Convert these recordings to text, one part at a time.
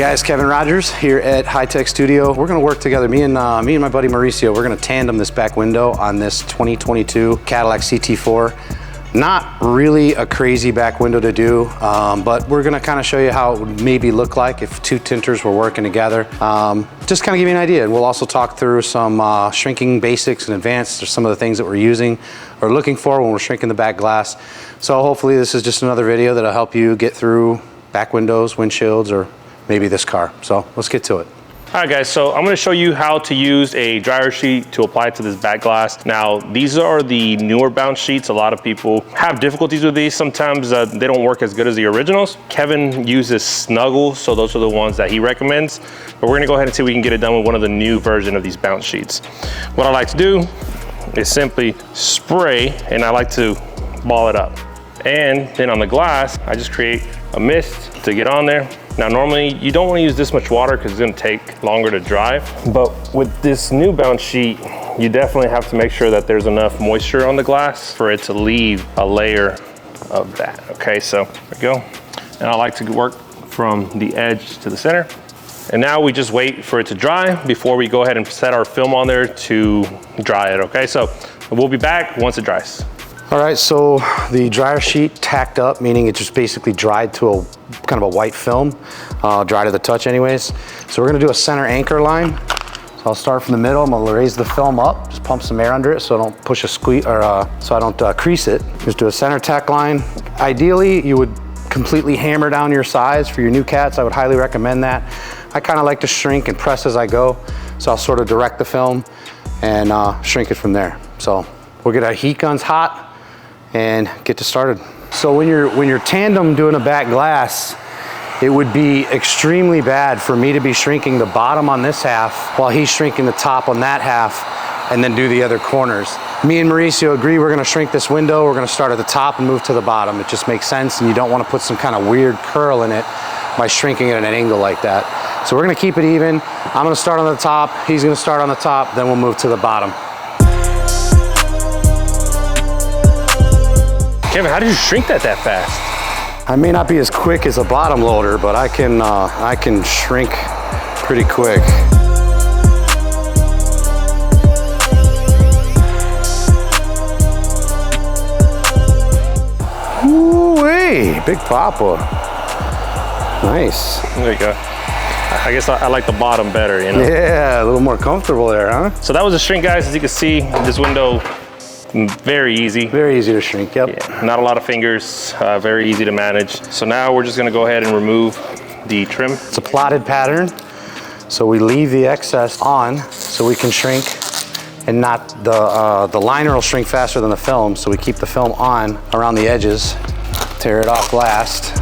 guys, Kevin Rogers here at High Tech Studio. We're gonna work together, me and my buddy Mauricio. We're gonna tandem this back window on this 2022 Cadillac CT4. Not really a crazy back window to do, but we're gonna kind of show you how it would maybe look like if two tinters were working together. Just kind of give you an idea. And we'll also talk through some shrinking basics and advanced, or some of the things that we're using or looking for when we're shrinking the back glass. So hopefully this is just another video that'll help you get through back windows, windshields, or maybe this car. So let's get to it. All right guys, so I'm gonna show you how to use a dryer sheet to apply to this back glass. Now, these are the newer bounce sheets. A lot of people have difficulties with these. Sometimes they don't work as good as the originals. Kevin uses Snuggle, so those are the ones that he recommends. But we're gonna go ahead and see if we can get it done with one of the new version of these bounce sheets. What I like to do is simply spray, and I like to ball it up. And then on the glass, I just create a mist to get on there. Now, normally you don't want to use this much water because it's going to take longer to dry. But with this new bounce sheet, you definitely have to make sure that there's enough moisture on the glass for it to leave a layer of that. Okay, so there we go. And I like to work from the edge to the center. And now we just wait for it to dry before we go ahead and set our film on there to dry it. Okay, so we'll be back once it dries. All right, so the dryer sheet tacked up, meaning it just basically dried to a kind of a white film, dry to the touch anyways. So we're gonna do a center anchor line. So I'll start from the middle. I'm gonna raise the film up, just pump some air under it so I don't push a squeeze, or so I don't crease it. Just do a center tack line. Ideally, you would completely hammer down your size for your new cats. I would highly recommend that. I kind of like to shrink and press as I go. So I'll sort of direct the film and shrink it from there. So we'll get our heat guns hot and get started. So when you're tandem doing a back glass, it would be extremely bad for me to be shrinking the bottom on this half while he's shrinking the top on that half, and then do the other corners. Me and Mauricio agree we're gonna shrink this window. We're gonna start at the top and move to the bottom. It just makes sense, and you don't wanna put some kind of weird curl in it by shrinking it at an angle like that. So we're gonna keep it even. I'm gonna start on the top, he's gonna start on the top, then we'll move to the bottom. Kevin, how did you shrink that fast? I may not be as quick as a bottom loader, but I can shrink pretty quick. Ooh-wee, big papa. Nice. There you go. I guess I like the bottom better, you know? Yeah, a little more comfortable there, huh? So that was a shrink, guys. As you can see, this window, very easy. Very easy to shrink, yep. Yeah, not a lot of fingers, very easy to manage. So now we're just gonna go ahead and remove the trim. It's a plotted pattern, so we leave the excess on so we can shrink, and not the liner will shrink faster than the film, so we keep the film on around the edges. Tear it off last.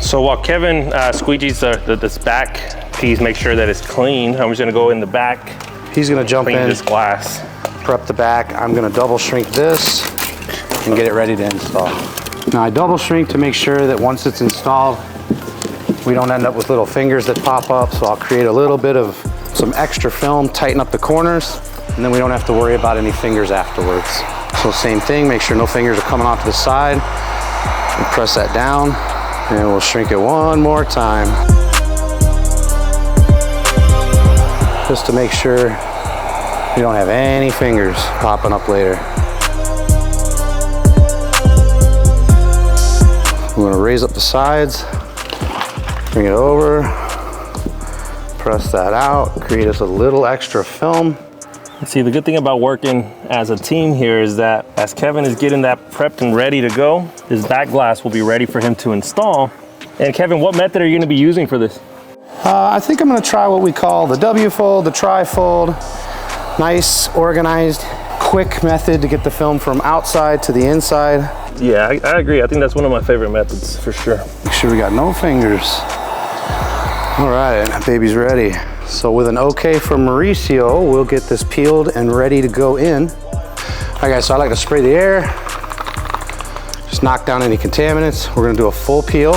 So while Kevin squeegees this back piece, make sure that it's clean, I'm just gonna go in the back. He's gonna jump in, this glass. prep the back. I'm gonna double shrink this and get it ready to install. Now I double shrink to make sure that once it's installed, we don't end up with little fingers that pop up. So I'll create a little bit of some extra film, tighten up the corners, and then we don't have to worry about any fingers afterwards. So same thing, make sure no fingers are coming off to the side. And press that down, and we'll shrink it one more time. Just to make sure you don't have any fingers popping up later. I'm gonna raise up the sides, bring it over, press that out, create us a little extra film. See, the good thing about working as a team here is that as Kevin is getting that prepped and ready to go, his back glass will be ready for him to install. And Kevin, what method are you gonna be using for this? I think I'm gonna try what we call the W-fold, the tri-fold. Nice, organized, quick method to get the film from outside to the inside. Yeah, I agree. I think that's one of my favorite methods for sure. Make sure we got no fingers. All right, baby's ready. So with an okay from Mauricio, we'll get this peeled and ready to go in. All right guys, so I like to spray the air. Just knock down any contaminants. We're gonna do a full peel.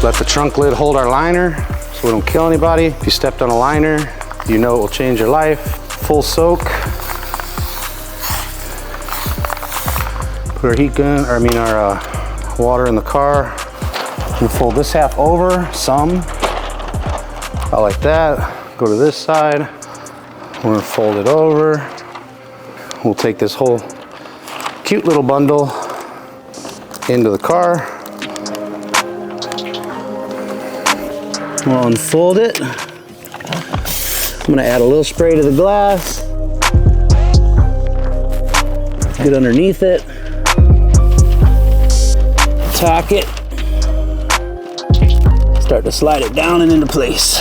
Let the trunk lid hold our liner so we don't kill anybody. If you stepped on a liner, you know it will change your life. Full soak. Put our heat gun, or I mean our water in the car. We'll fold this half over, some, about like that. Go to this side, we're gonna fold it over. We'll take this whole cute little bundle into the car. We'll unfold it. I'm gonna add a little spray to the glass. Get underneath it. Tack it. Start to slide it down and into place.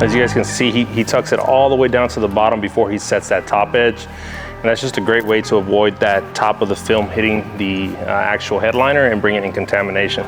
As you guys can see, he tucks it all the way down to the bottom before he sets that top edge. And that's just a great way to avoid that top of the film hitting the actual headliner and bringing in contamination.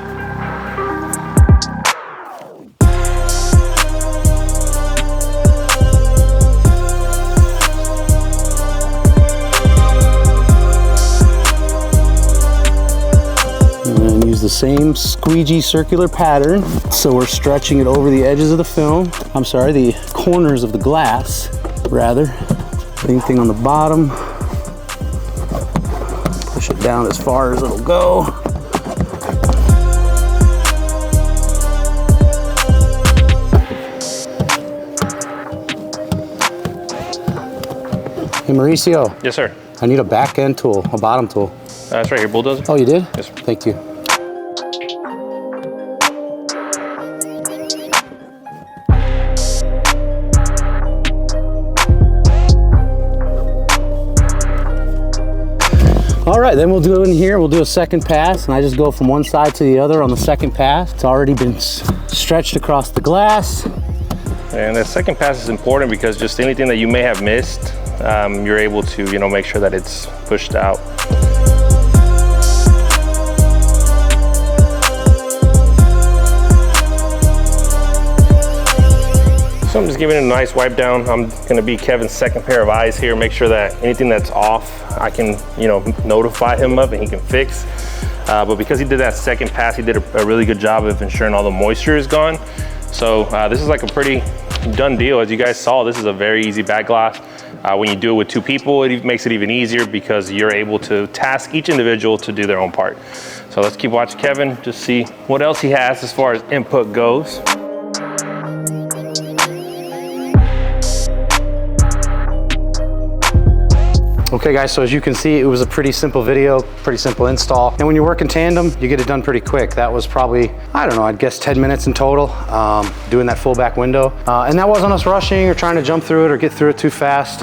The same squeegee circular pattern. So we're stretching it over the edges of the film. I'm sorry, the corners of the glass, rather. Same thing on the bottom. Push it down as far as it'll go. Hey Mauricio. Yes, sir. I need a back end tool, a bottom tool. That's right here, bulldozer. Oh, you did? Yes, sir. Thank you. All right, then we'll do in here, we'll do a second pass, and I just go from one side to the other on the second pass. It's already been stretched across the glass. And the second pass is important because just anything that you may have missed, you're able to, make sure that it's pushed out. So I'm just giving it a nice wipe down. I'm gonna be Kevin's second pair of eyes here, make sure that anything that's off, I can, notify him of and he can fix. But because he did that second pass, he did a really good job of ensuring all the moisture is gone. So this is like a pretty done deal. As you guys saw, this is a very easy back glass. When you do it with two people, it makes it even easier because you're able to task each individual to do their own part. So let's keep watching Kevin, just see what else he has as far as input goes. Okay guys, so as you can see, it was a pretty simple video, pretty simple install. And when you work in tandem, you get it done pretty quick. That was probably, I don't know, I'd guess 10 minutes in total, doing that full back window. And that wasn't us rushing or trying to jump through it or get through it too fast.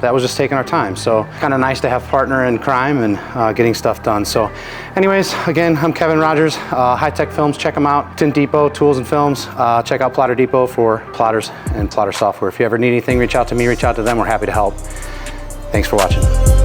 That was just taking our time. So kind of nice to have partner in crime and getting stuff done. So anyways, again, I'm Kevin Rogers, High Tech Films, check them out. TintDepot, Tools and Films. Check out Plotter Depot for plotters and plotter software. If you ever need anything, reach out to me, reach out to them. We're happy to help. Thanks for watching.